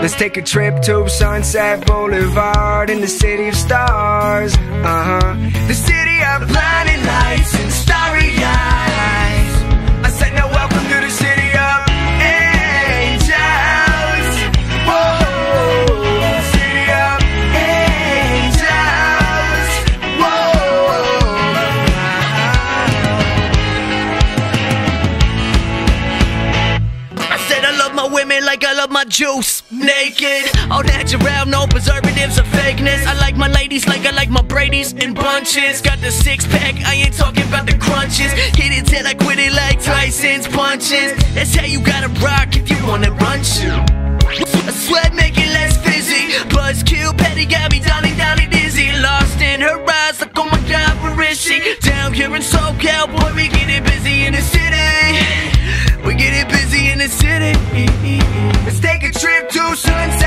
Let's take a trip to Sunset Boulevard in the city of stars. The city of blinding lights and starry eyes. I said now welcome to the city of angels. Whoa, city of angels. Whoa. I said I love my women like I love my juice. Naked, all natural, no preservatives or fakeness. I like my ladies like I like my Brady's in bunches. Got the six pack, I ain't talking about the crunches. Hit it till I quit it like Tyson's punches. That's how you gotta rock if you wanna run shit. A sweat make it less fizzy. Buzzkill Patty got me down and dizzy. Lost in her eyes like oh my god, where is she? Down here in SoCal, boy we get it busy in the city. We get it busy in the city. Let's take a trip to Sunset